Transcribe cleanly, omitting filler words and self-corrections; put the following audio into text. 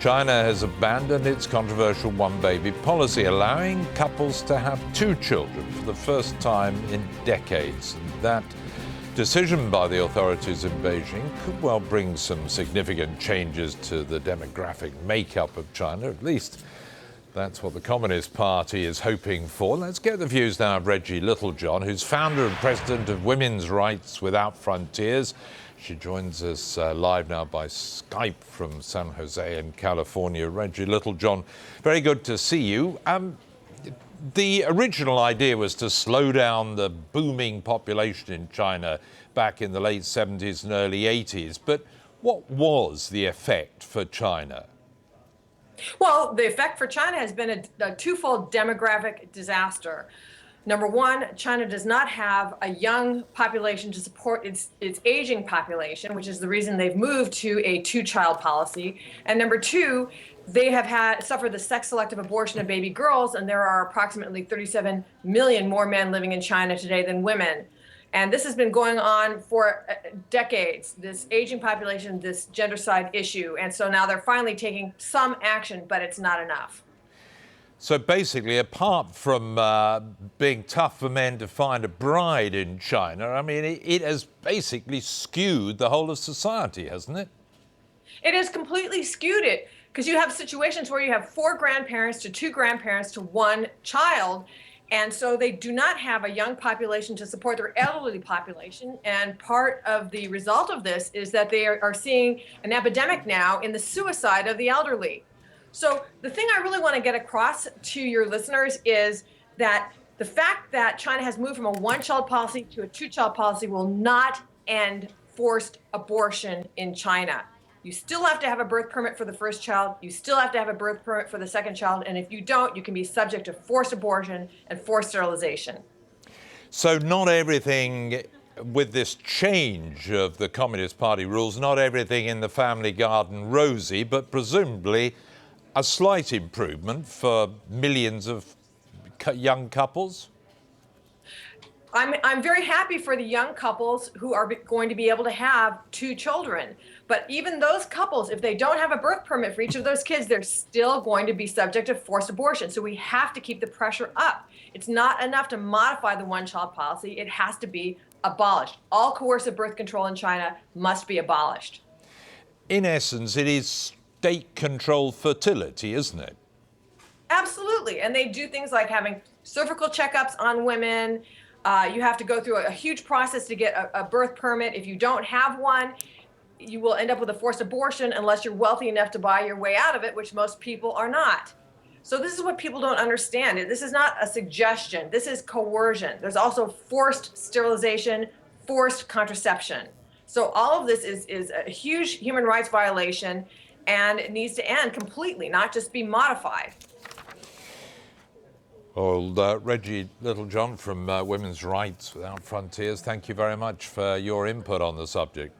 China has abandoned its controversial one-baby policy, allowing couples to have 2 children for the first time in decades. And that decision by the authorities in Beijing could well bring some significant changes to the demographic makeup of China. At least that's what the Communist Party is hoping for. Let's get the views now of Reggie Littlejohn, who's founder and president of Women's Rights Without Frontiers. She joins us live now by Skype from San Jose in California. Reggie Littlejohn, very good to see you. The original idea was to slow down the booming population in China back in the late 70s and early 80s. But what was the effect for China? Well, the effect for China has been a twofold demographic disaster. Number one, China does not have a young population to support its aging population, which is the reason they've moved to a 2-child policy. And number two, they have suffered the sex-selective abortion of baby girls, and there are approximately 37 million more men living in China today than women. And this has been going on for decades, this aging population, this gendercide issue. And so now they're finally taking some action, but it's not enough. So basically, apart from being tough for men to find a bride in China, I mean, it has basically skewed the whole of society, hasn't it? It has completely skewed it, because you have situations where you have 4 grandparents to 2 grandparents to 1 child. And so they do not have a young population to support their elderly population. And part of the result of this is that they are seeing an epidemic now in the suicide of the elderly. So the thing I really want to get across to your listeners is that the fact that China has moved from a 1-child policy to a 2-child policy will not end forced abortion in China. You still have to have a birth permit for the first child. You still have to have a birth permit for the second child. And if you don't, you can be subject to forced abortion and forced sterilization. So not everything with this change of the Communist Party rules, not everything in the family garden rosy, but presumably a slight improvement for millions of young couples? I'm very happy for the young couples who are going to be able to have 2 children. But even those couples, if they don't have a birth permit for each of those kids, they're still going to be subject to forced abortion. So we have to keep the pressure up. It's not enough to modify the 1-child policy. It has to be abolished. All coercive birth control in China must be abolished. In essence, it is state-controlled fertility, isn't it? Absolutely. And they do things like having cervical checkups on women. You have to go through a huge process to get a birth permit. If you don't have one, you will end up with a forced abortion unless you're wealthy enough to buy your way out of it, which most people are not. So this is what people don't understand. This is not a suggestion. This is coercion. There's also forced sterilization, forced contraception. So all of this is a huge human rights violation, and it needs to end completely, not just be modified. Well, Reggie Littlejohn from Women's Rights Without Frontiers, thank you very much for your input on the subject.